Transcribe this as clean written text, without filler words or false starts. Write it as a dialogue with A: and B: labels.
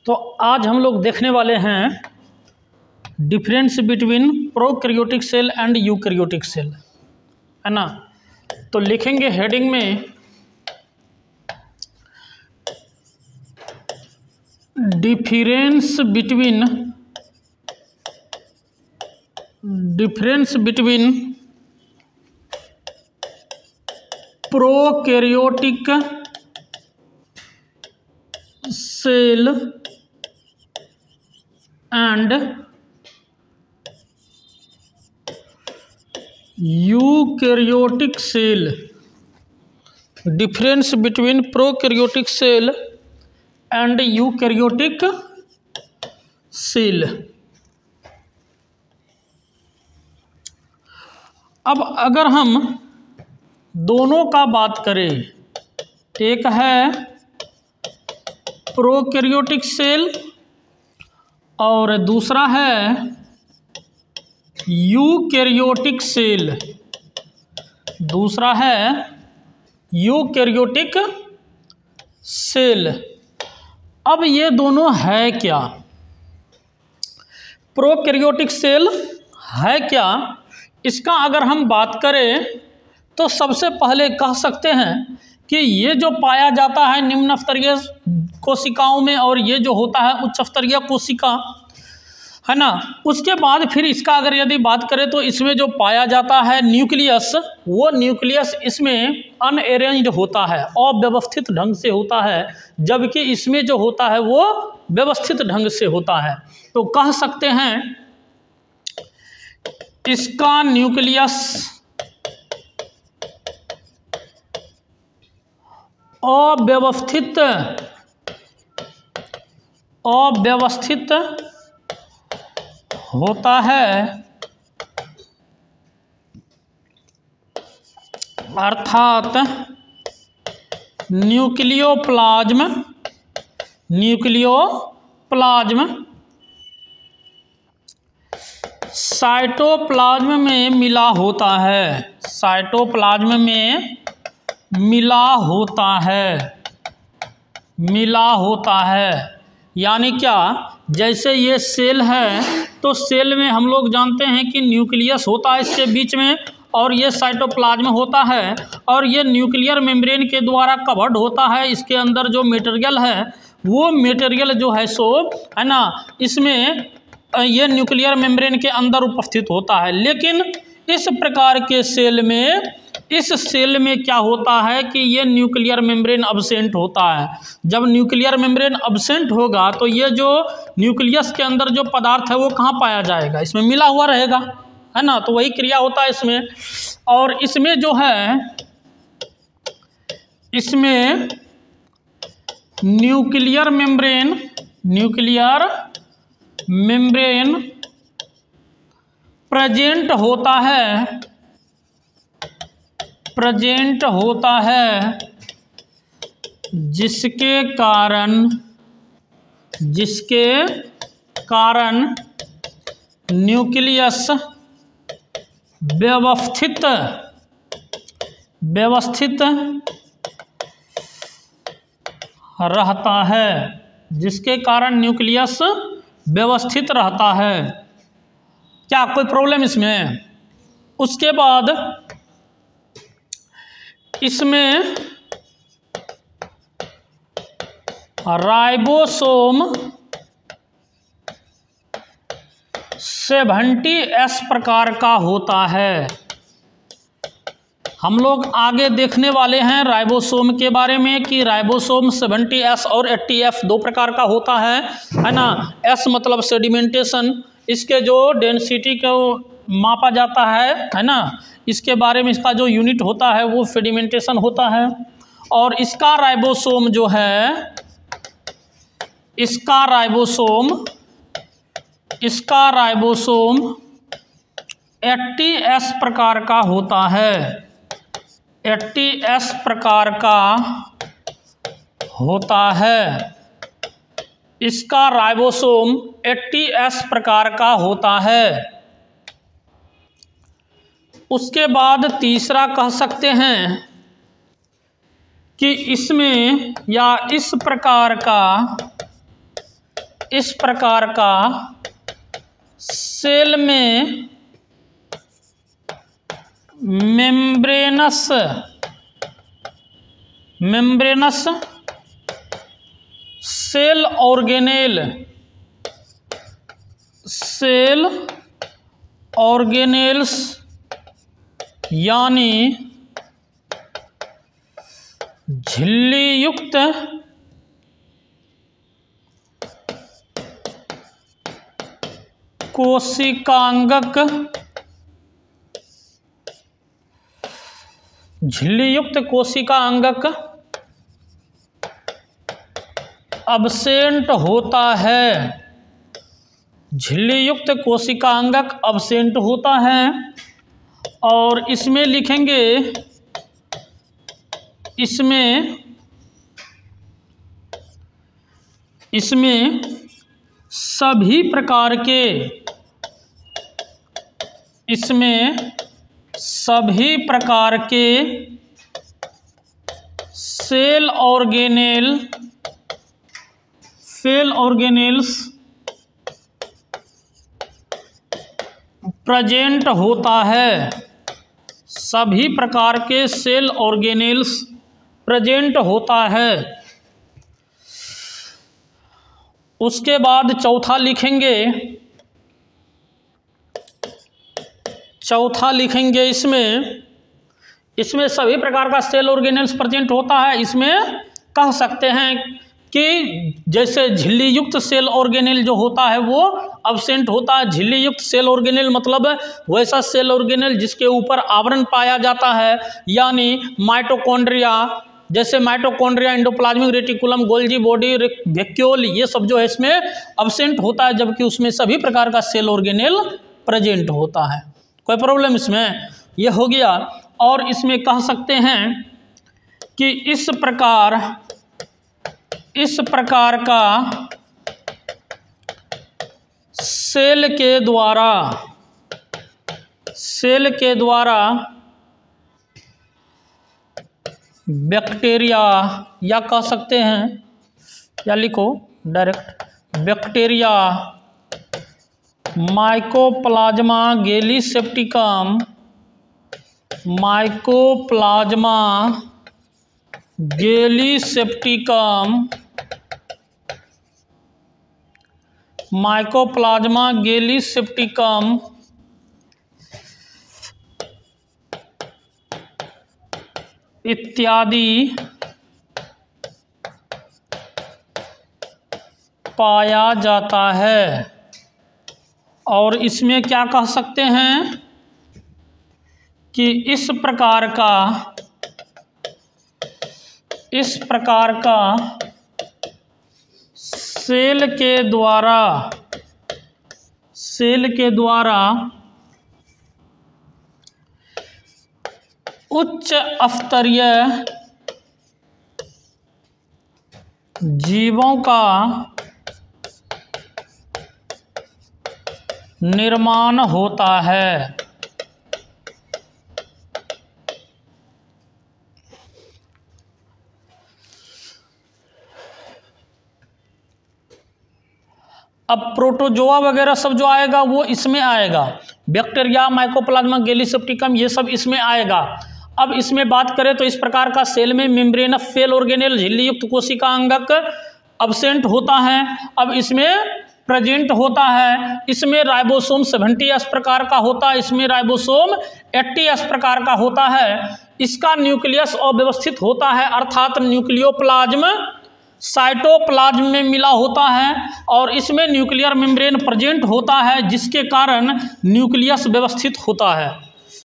A: तो आज हम लोग देखने वाले हैं difference between prokaryotic cell and eukaryotic cell, है ना। तो लिखेंगे हेडिंग में difference between prokaryotic cell and eukaryotic cell. Difference between prokaryotic cell and eukaryotic cell. अब अगर हम दोनों का बात करें, एक है प्रोकैरियोटिक सेल और दूसरा है यूकैरियोटिक सेल, दूसरा है यूकैरियोटिक सेल। अब ये दोनों है क्या? प्रोकैरियोटिक सेल है क्या, इसका अगर हम बात करें तो सबसे पहले कह सकते हैं कि ये जो पाया जाता है निम्न स्तरीय कोशिकाओं में और ये जो होता है उच्च स्तरीय कोशिका, है ना। उसके बाद फिर इसका अगर यदि बात करें तो इसमें जो पाया जाता है न्यूक्लियस, वो न्यूक्लियस इसमें अनअरेंज्ड होता है, अव्यवस्थित ढंग से होता है, जबकि इसमें जो होता है वो व्यवस्थित ढंग से होता है। तो कह सकते हैं इसका न्यूक्लियस अव्यवस्थित होता है, अर्थात न्यूक्लियोप्लाज्म साइटोप्लाज्म में मिला होता है, साइटोप्लाज्म में मिला होता है। यानी क्या, जैसे ये सेल है तो सेल में हम लोग जानते हैं कि न्यूक्लियस होता है इसके बीच में, और ये साइटोप्लाज्म होता है, और ये न्यूक्लियर मेम्ब्रेन के द्वारा कवर्ड होता है। इसके अंदर जो मटेरियल है वो मटेरियल जो है सो, है ना, इसमें ये न्यूक्लियर मेम्ब्रेन के अंदर उपस्थित होता है। लेकिन इस प्रकार के सेल में, इस सेल में क्या होता है कि ये न्यूक्लियर मेम्ब्रेन अब्सेंट होता है। जब न्यूक्लियर मेम्ब्रेन अब्सेंट होगा तो ये जो न्यूक्लियस के अंदर जो पदार्थ है वो कहाँ पाया जाएगा, इसमें मिला हुआ रहेगा, है ना। तो वही क्रिया होता है इसमें। और इसमें जो है, इसमें न्यूक्लियर मेम्ब्रेन प्रेजेंट होता है, जिसके कारण न्यूक्लियस व्यवस्थित रहता है, जिसके कारण न्यूक्लियस व्यवस्थित रहता है। क्या कोई प्रॉब्लम इसमें? उसके बाद इसमें राइबोसोम 70S प्रकार का होता है। हम लोग आगे देखने वाले हैं राइबोसोम के बारे में कि राइबोसोम 70S और 80F दो प्रकार का होता है ना। S मतलब सेडिमेंटेशन, इसके जो डेंसिटी को मापा जाता है ना, इसके बारे में इसका जो यूनिट होता है वो सेडिमेंटेशन होता है। और इसका राइबोसोम जो है, इसका राइबोसोम 80S प्रकार का होता है, 80S प्रकार का होता है। इसका राइबोसोम 80S प्रकार का होता है। उसके बाद तीसरा कह सकते हैं कि इसमें या इस प्रकार का इस प्रकार का सेल में मेम्ब्रेनस सेल ऑर्गेनेल्स यानी झिल्लीयुक्त कोशिकांगक अब्सेंट होता है। झिल्लीयुक्त कोशिकांगक अब्सेंट होता है और इसमें लिखेंगे, इसमें सभी प्रकार के सेल ऑर्गेनेल्स प्रेजेंट होता है। सभी प्रकार के सेल ऑर्गेनेल्स प्रेजेंट होता है। उसके बाद चौथा लिखेंगे, इसमें सभी प्रकार का सेल ऑर्गेनेल्स प्रेजेंट होता है। इसमें कह सकते हैं कि जैसे झिल्ली युक्त सेल ऑर्गेनेल जो होता है वो अब्सेंट होता है। झिल्ली युक्त सेल ऑर्गेनेल मतलब वैसा सेल ऑर्गेनेल जिसके ऊपर आवरण पाया जाता है, यानी माइटोकॉन्ड्रिया, जैसे mitochondria, endoplasmic reticulum, Golgi body, vacuole, ये सब जो है इसमें अब्सेंट होता है, जबकि उसमें सभी प्रकार का सेल ऑर्गेनेल प्रेजेंट होता है। कोई प्रॉब्लम इसमें? ये हो गया। और इसमें कह सकते हैं कि इस प्रकार का सेल के द्वारा बैक्टीरिया, या कह सकते हैं, या लिखो डायरेक्ट, बैक्टीरिया, माइकोप्लाज्मा गैलीसेप्टिकम, इत्यादि पाया जाता है। और इसमें क्या कह सकते हैं कि इस प्रकार का सेल के द्वारा उच्च स्तरीय जीवों का निर्माण होता है। अब प्रोटोजोआ वगैरह सब जो आएगा वो इसमें आएगा, बैक्टीरिया, माइकोप्लाज्मा गैलीसेप्टिकम, ये सब इसमें आएगा। अब इसमें बात करें तो इस प्रकार का सेल में मेम्ब्रेनस सेल ऑर्गेनेल झिल्ली युक्त कोशिकांगक अब्सेंट होता है। अब इसमें प्रेजेंट होता है, इसमें राइबोसोम 70S प्रकार का होता है, इसमें राइबोसोम 80S प्रकार का होता है। इसका न्यूक्लियस अव्यवस्थित होता है, अर्थात न्यूक्लियोप्लाज्म साइटोप्लाज्म में मिला होता है, और इसमें न्यूक्लियर मेम्ब्रेन प्रेजेंट होता है, जिसके कारण न्यूक्लियस व्यवस्थित होता है।